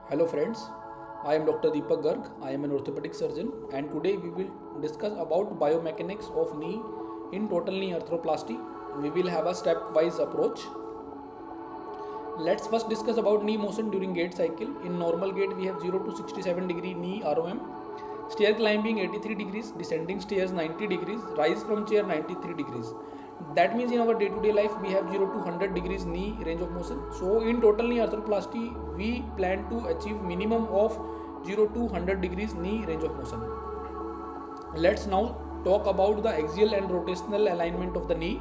Hello friends, I am Dr. Deepak Garg. I am an orthopedic surgeon and today we will discuss about biomechanics of knee in total knee arthroplasty. We will have a stepwise approach. Let's first discuss about knee motion during gait cycle. In normal gait we have 0 to 67 degree knee ROM, stair climbing 83 degrees, descending stairs 90 degrees, rise from chair 93 degrees. That means in our day-to-day life we have 0 to 100 degrees knee range of motion. So in total knee arthroplasty we plan to achieve minimum of 0 to 100 degrees knee range of motion. Let's now talk about the axial and rotational alignment of the knee.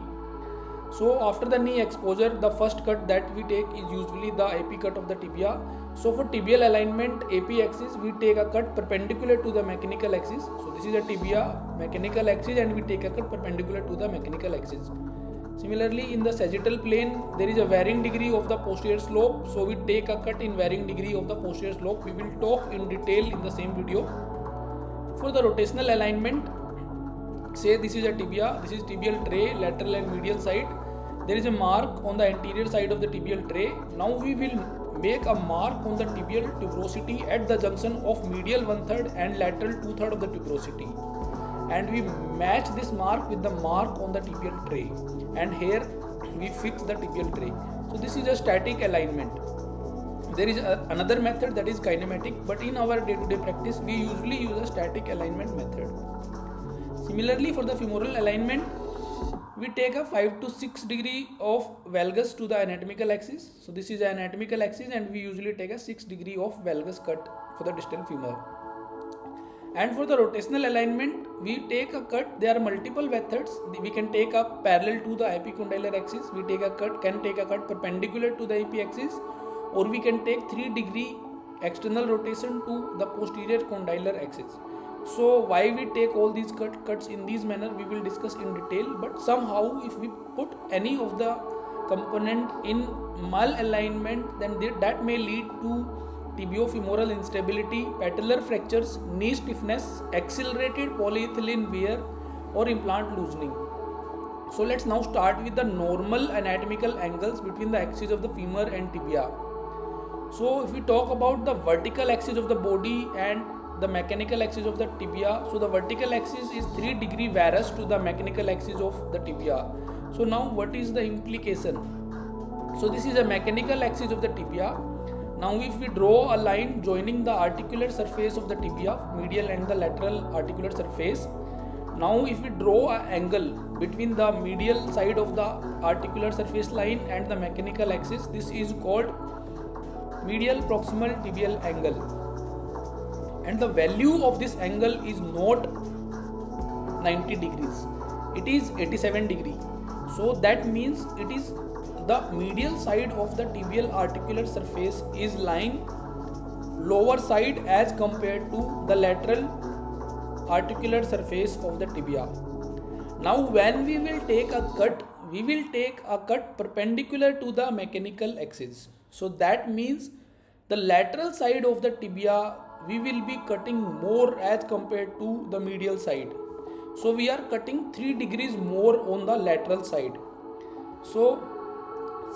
So after the knee exposure, the first cut that we take is usually the AP cut of the tibia. So for tibial alignment AP axis, we take a cut perpendicular to the mechanical axis. So this is a tibia mechanical axis and we take a cut perpendicular to the mechanical axis. Similarly, in the sagittal plane, there is a varying degree of the posterior slope. So we take a cut in varying degree of the posterior slope. We will talk in detail in the same video. For the rotational alignment, say this is a tibia, this is tibial tray, lateral and medial side. There is a mark on the anterior side of the tibial tray. Now we will make a mark on the tibial tuberosity at the junction of medial 1/3 and lateral 2/3 of the tuberosity. And we match this mark with the mark on the tibial tray. And here we fix the tibial tray. So this is a static alignment. There is another method that is kinematic, but in our day-to-day practice we usually use a static alignment method. Similarly, for the femoral alignment, we take a 5 to 6 degree of valgus to the anatomical axis. So this is an anatomical axis and we usually take a 6 degree of valgus cut for the distal femur. And for the rotational alignment, we take a cut. There are multiple methods. We can take a parallel to the epicondylar axis. We can take a cut perpendicular to the AP axis, or we can take 3 degree external rotation to the posterior condylar axis. So why we take all these cuts in this manner, we will discuss in detail. But somehow if we put any of the component in malalignment, then that may lead to tibiofemoral instability, patellar fractures, knee stiffness, accelerated polyethylene wear or implant loosening. So let's now start with the normal anatomical angles between the axis of the femur and tibia. So if we talk about the vertical axis of the body and the mechanical axis of the tibia, so the vertical axis is 3 degree varus to the mechanical axis of the tibia. So now what is the implication? So this is a mechanical axis of the tibia. Now if we draw a line joining the articular surface of the tibia, medial and the lateral articular surface. Now if we draw an angle between the medial side of the articular surface line and the mechanical axis, this is called medial proximal tibial angle. And the value of this angle is not 90 degrees, it is 87 degree. So that means it is the medial side of the tibial articular surface is lying lower side as compared to the lateral articular surface of the tibia. Now when we will take a cut, we will take a cut perpendicular to the mechanical axis. So that means the lateral side of the tibia we will be cutting more as compared to the medial side. So we are cutting 3 degrees more on the lateral side. So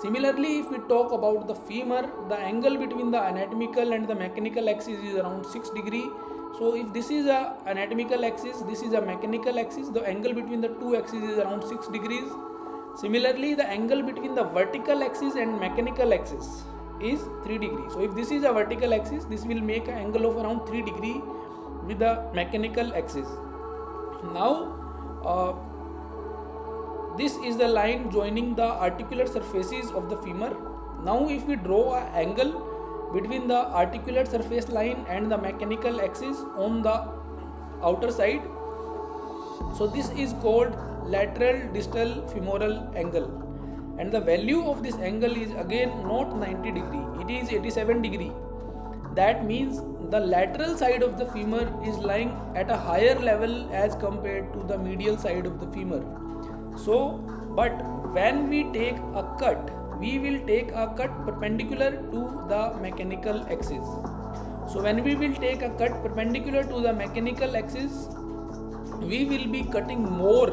similarly, if we talk about the femur, the angle between the anatomical and the mechanical axis is around 6 degree. So if this is a anatomical axis, this is a mechanical axis, the angle between the two axes is around 6 degrees. Similarly, the angle between the vertical axis and mechanical axis is 3 degrees. So if this is a vertical axis, this will make an angle of around 3 degree with the mechanical axis. Now this is the line joining the articular surfaces of the femur. Now if we draw an angle between the articular surface line and the mechanical axis on the outer side, so this is called lateral distal femoral angle. And the value of this angle is again not 90 degree, it is 87 degree. That means the lateral side of the femur is lying at a higher level as compared to the medial side of the femur. So, but when we take a cut, we will take a cut perpendicular to the mechanical axis. So when we will take a cut perpendicular to the mechanical axis, we will be cutting more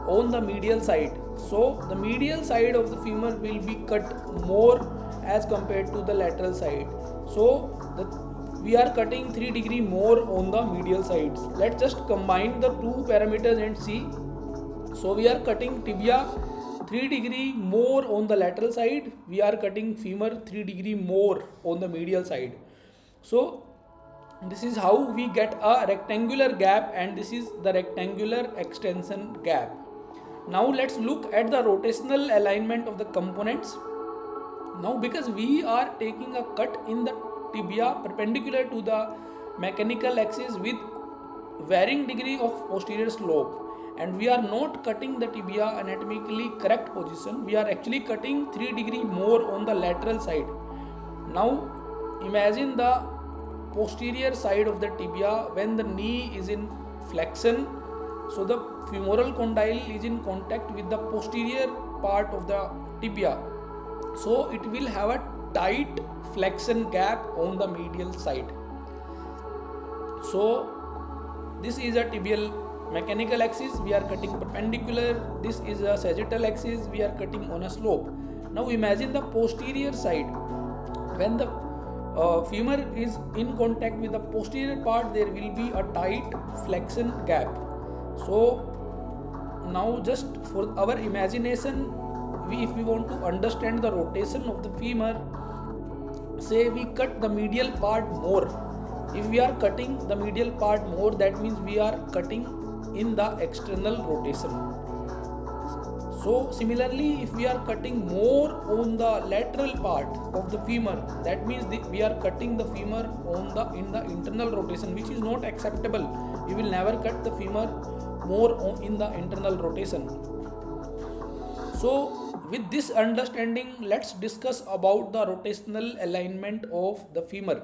on the medial side. So the medial side of the femur will be cut more as compared to the lateral side. So we are cutting 3 degree more on the medial sides. Let's just combine the two parameters and see. So we are cutting tibia 3 degree more on the lateral side, we are cutting femur 3 degree more on the medial side. So this is how we get a rectangular gap, and this is the rectangular extension gap. Now let's look at the rotational alignment of the components. Now because we are taking a cut in the tibia perpendicular to the mechanical axis with varying degree of posterior slope, and we are not cutting the tibia anatomically correct position, we are actually cutting 3 degree more on the lateral side. Now imagine the posterior side of the tibia when the knee is in flexion, so the femoral condyle is in contact with the posterior part of the tibia, so it will have a tight flexion gap on the medial side. So this is a tibial mechanical axis, we are cutting perpendicular. This is a sagittal axis, we are cutting on a slope. Now imagine the posterior side. When the femur is in contact with the posterior part, there will be a tight flexion gap. So now just for our imagination, if we want to understand the rotation of the femur, say we cut the medial part more. If we are cutting the medial part more, that means we are cutting in the external rotation. So similarly, if we are cutting more on the lateral part of the femur, that means we are cutting the femur in the internal rotation, which is not acceptable. We will never cut the femur more in the internal rotation. So with this understanding, let's discuss about the rotational alignment of the femur.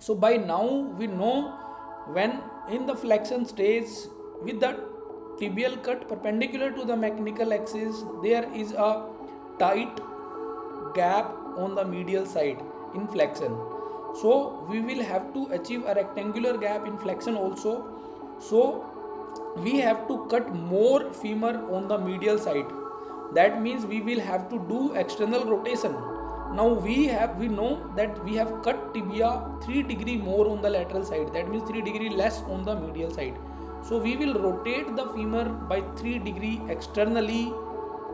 So by now we know when in the flexion stage with the tibial cut perpendicular to the mechanical axis, there is a tight gap on the medial side in flexion. So we will have to achieve a rectangular gap in flexion also. So we have to cut more femur on the medial side. That means we will have to do external rotation. Now we know that we have cut tibia 3 degree more on the lateral side, that means 3 degree less on the medial side. So we will rotate the femur by 3 degree externally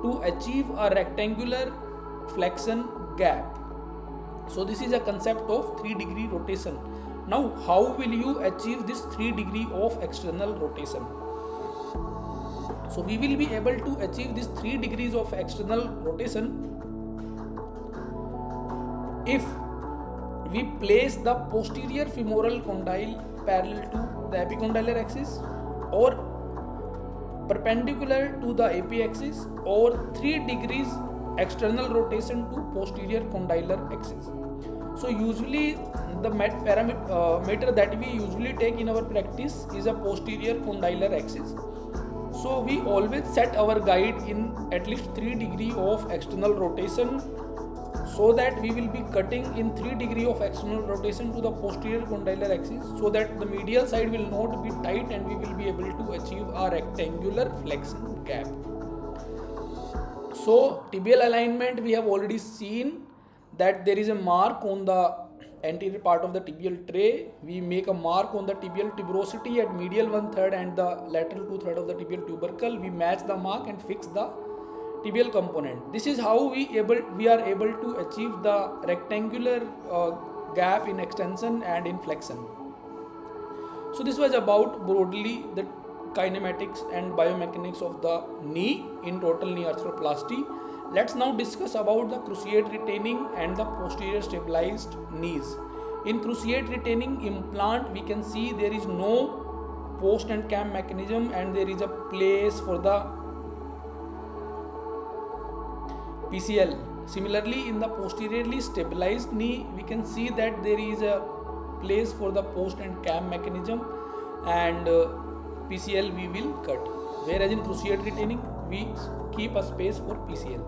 to achieve a rectangular flexion gap. So this is a concept of 3 degree rotation. Now how will you achieve this 3 degree of external rotation? So we will be able to achieve this 3 degrees of external rotation if we place the posterior femoral condyle parallel to the epicondylar axis or perpendicular to the AP axis, or 3 degrees external rotation to posterior condylar axis. So usually the parameter that we usually take in our practice is a posterior condylar axis. So we always set our guide in at least 3 degree of external rotation, so that we will be cutting in 3 degree of external rotation to the posterior condylar axis, so that the medial side will not be tight and we will be able to achieve a rectangular flexion gap. So tibial alignment, we have already seen that there is a mark on the anterior part of the tibial tray. We make a mark on the tibial tuberosity at medial 1/3 and the lateral 2/3 of the tibial tubercle. We match the mark and fix the tibial component. This is how we are able to achieve the rectangular gap in extension and in flexion. So this was about broadly the kinematics and biomechanics of the knee in total knee arthroplasty. Let's now discuss about the cruciate retaining and the posterior stabilized knees. In cruciate retaining implant, we can see there is no post and cam mechanism, and there is a place for the PCL. Similarly, in the posteriorly stabilized knee, we can see that there is a place for the post and cam mechanism, and PCL we will cut. Whereas in cruciate retaining, we keep a space for PCL.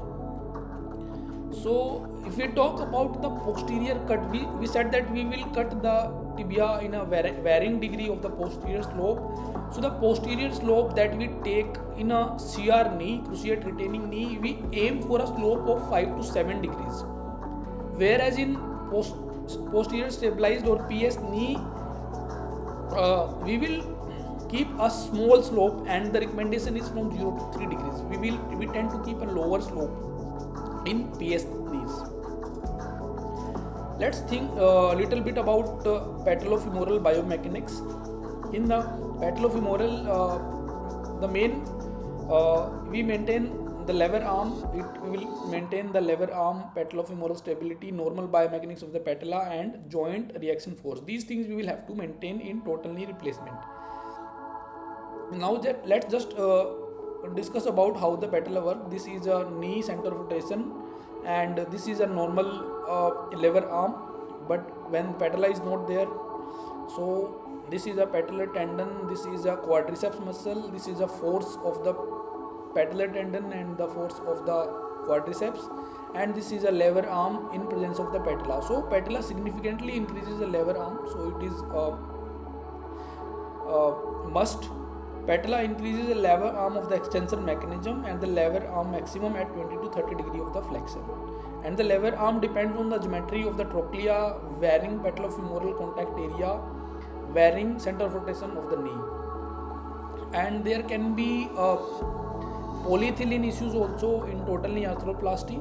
So if we talk about the posterior cut, we said that we will cut the tibia in a varying degree of the posterior slope. So the posterior slope that we take in a CR knee, cruciate retaining knee, we aim for a slope of 5 to 7 degrees. whereas in posterior stabilized or PS knee, we will keep a small slope, and the recommendation is from 0 to 3 degrees. We tend to keep a lower slope in PS knees. Let's think a little bit about patellofemoral biomechanics. In the patellofemoral, the main we maintain the lever arm. We will maintain the lever arm patellofemoral stability, normal biomechanics of the patella, and joint reaction force. These things we will have to maintain in total knee replacement. Now that let's just discuss about how the patella work. This is a knee center of rotation, and this is a normal lever arm. But when patella is not there, so this is a patellar tendon, this is a quadriceps muscle, this is a force of the patellar tendon and the force of the quadriceps, and this is a lever arm in presence of the patella. So patella significantly increases the lever arm, so it is must. Patella increases the lever arm of the extension mechanism and the lever arm maximum at 20 to 30 degree of the flexion. And the lever arm depends on the geometry of the trochlea, varying patellofemoral contact area, varying center of rotation of the knee. And there can be polyethylene issues also in total knee arthroplasty.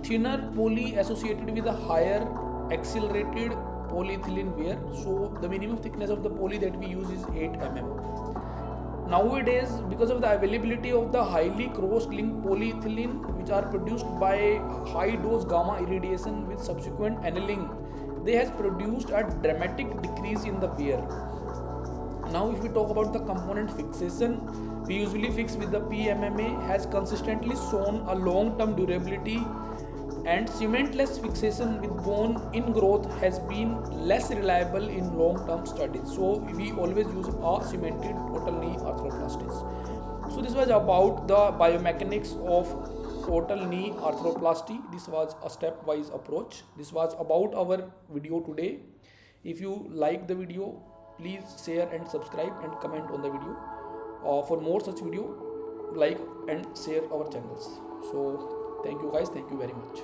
Thinner poly associated with a higher accelerated polyethylene wear. So the minimum thickness of the poly that we use is 8 mm. Nowadays, because of the availability of the highly cross-linked polyethylene which are produced by high dose gamma irradiation with subsequent annealing, they has produced a dramatic decrease in the wear. Now if we talk about the component fixation, we usually fix with the PMMA, has consistently shown a long-term durability, and cementless fixation with bone ingrowth has been less reliable in long-term studies. So we always use a cemented total knee arthroplasties. So this was about the biomechanics of total knee arthroplasty. This was a stepwise approach. This was about our video today. If you like the video, please share and subscribe and comment on the video. For more such video, like and share our channels. So thank you guys, thank you very much.